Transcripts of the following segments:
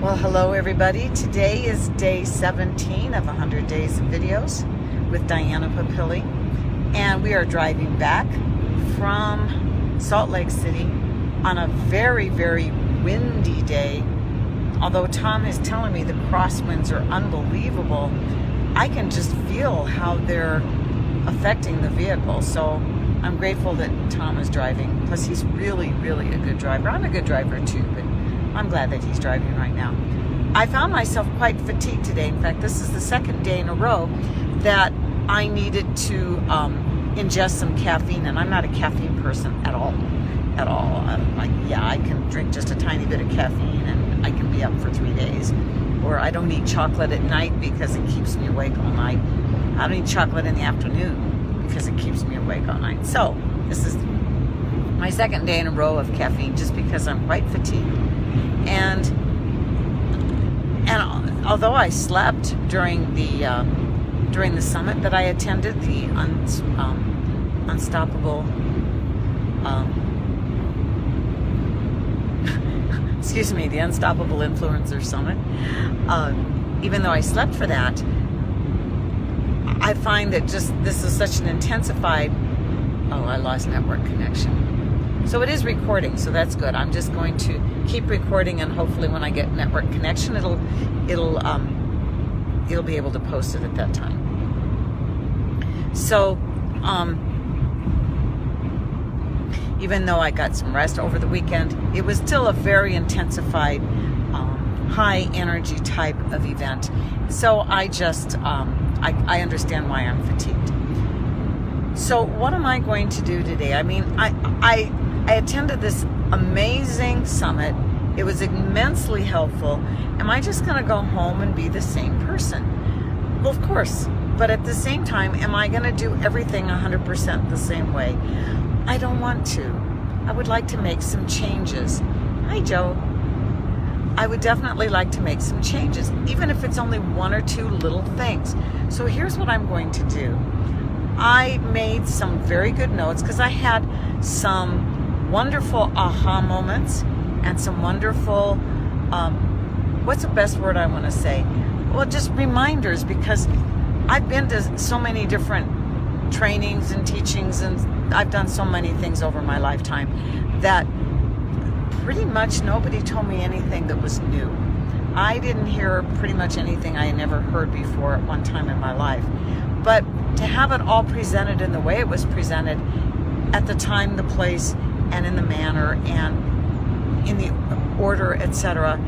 Well, hello everybody. Today is day 17 of 100 Days of Videos with Diana Papilli, and we are driving back from Salt Lake City on a very, very windy day. Although Tom is telling me the crosswinds are unbelievable, I can just feel how they're affecting the vehicle. So I'm grateful that Tom is driving. Plus, he's really, really a good driver. I'm a good driver too, but I'm glad that he's driving right now. I found myself quite fatigued today. In fact, this is the second day in a row that I needed to ingest some caffeine, and I'm not a caffeine person at all. I can drink just a tiny bit of caffeine and I can be up for 3 days. Or I don't eat chocolate at night because it keeps me awake all night. I don't eat chocolate in the afternoon because it keeps me awake all night. So this is my second day in a row of caffeine just because I'm quite fatigued. And although I slept during the summit that I attended, the Unstoppable the Unstoppable Influencer Summit, even though I slept for that, I find that this is such an intensified, I lost network connection. So it is recording, so that's good. I'm just going to keep recording, and hopefully when I get network connection, it'll be able to post it at that time. So, even though I got some rest over the weekend, it was still a very intensified, high energy type of event. So I just, I understand why I'm fatigued. So what am I going to do today? I mean, I attended this amazing summit. It was immensely helpful. Am I just going to go home and be the same person? Well, of course. But at the same time, am I going to do everything 100% the same way? I don't want to. I would like to make some changes. Hi, Joe. I would definitely like to make some changes, even if it's only one or two little things. So here's what I'm going to do. I made some very good notes because I had some wonderful aha moments and some wonderful, what's the best word I want to say? Well, just reminders, because I've been to so many different trainings and teachings, and I've done so many things over my lifetime that pretty much nobody told me anything that was new. I didn't hear pretty much anything I had never heard before at one time in my life. But to have it all presented in the way it was presented, at the time, the place, and in the manner, and in the order, etc.,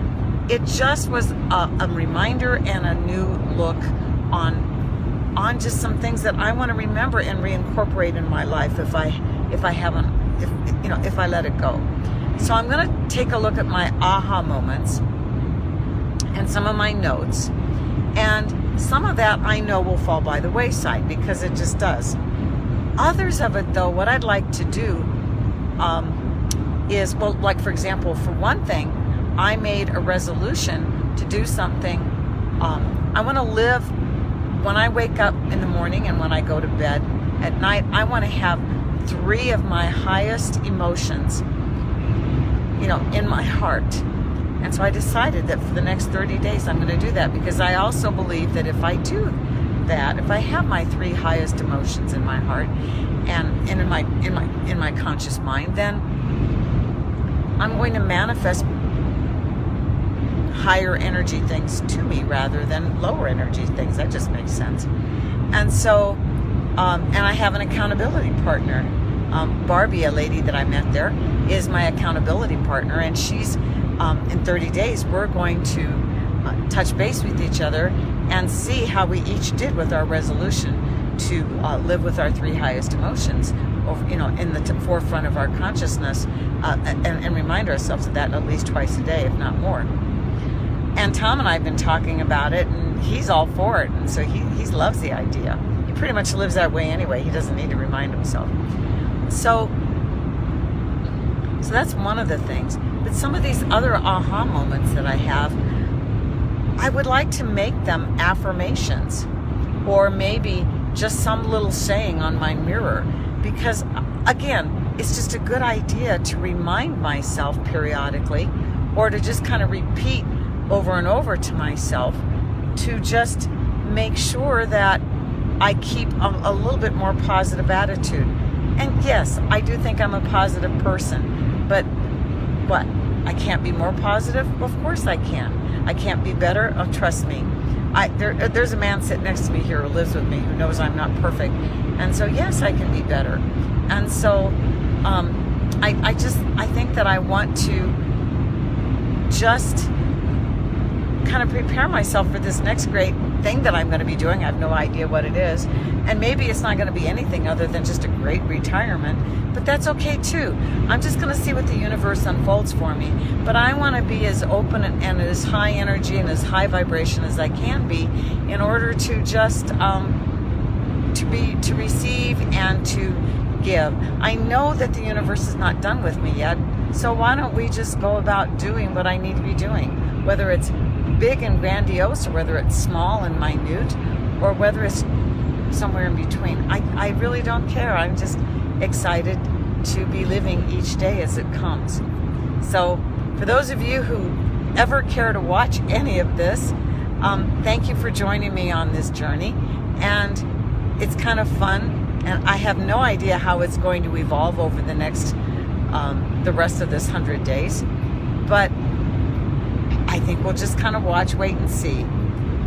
it just was a reminder and a new look on just some things that I want to remember and reincorporate in my life if I let it go. So I'm going to take a look at my aha moments and some of my notes, and some of that I know will fall by the wayside because it just does. Others of it, though, what I'd like to do is, well, like for example, for one thing, I made a resolution to do something. I want to live, when I wake up in the morning and when I go to bed at night, I want to have 3 of my highest emotions, in my heart. And so I decided that for the next 30 days I'm going to do that, because I also believe that if I do that, if I have my 3 highest emotions in my heart and in my conscious mind, then I'm going to manifest higher energy things to me rather than lower energy things. That just makes sense. And so, and I have an accountability partner. Barbie, a lady that I met there, is my accountability partner, and she's, in 30 days, we're going to touch base with each other and see how we each did with our resolution to live with our 3 highest emotions, in the forefront of our consciousness, and remind ourselves of that at least twice a day, if not more. And Tom and I have been talking about it, and he's all for it, and so he loves the idea. He pretty much lives that way anyway. He doesn't need to remind himself. So that's one of the things. But some of these other aha moments that I have, I would like to make them affirmations, or maybe just some little saying on my mirror, because again, it's just a good idea to remind myself periodically, or to just kind of repeat over and over to myself to just make sure that I keep a little bit more positive attitude. And yes, I do think I'm a positive person, but what? I can't be more positive? Of course I can. I can't be better? Oh, trust me. There's a man sitting next to me here who lives with me who knows I'm not perfect. And so, yes, I can be better. And so I think that I want to just kind of prepare myself for this next great thing that I'm going to be doing. I have no idea what it is. And maybe it's not going to be anything other than just a great retirement, but that's okay too. I'm just going to see what the universe unfolds for me. But I want to be as open and as high energy and as high vibration as I can be in order to just to receive and to give. I know that the universe is not done with me yet, so why don't we just go about doing what I need to be doing, whether it's big and grandiose or whether it's small and minute or whether it's somewhere in between. I really don't care. I'm just excited to be living each day as it comes. So for those of you who ever care to watch any of this, thank you for joining me on this journey. And it's kind of fun, and I have no idea how it's going to evolve over the next the rest of this 100 days, but I think we'll just kind of watch, wait, and see.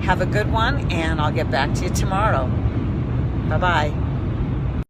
Have a good one, and I'll get back to you tomorrow. Bye-bye.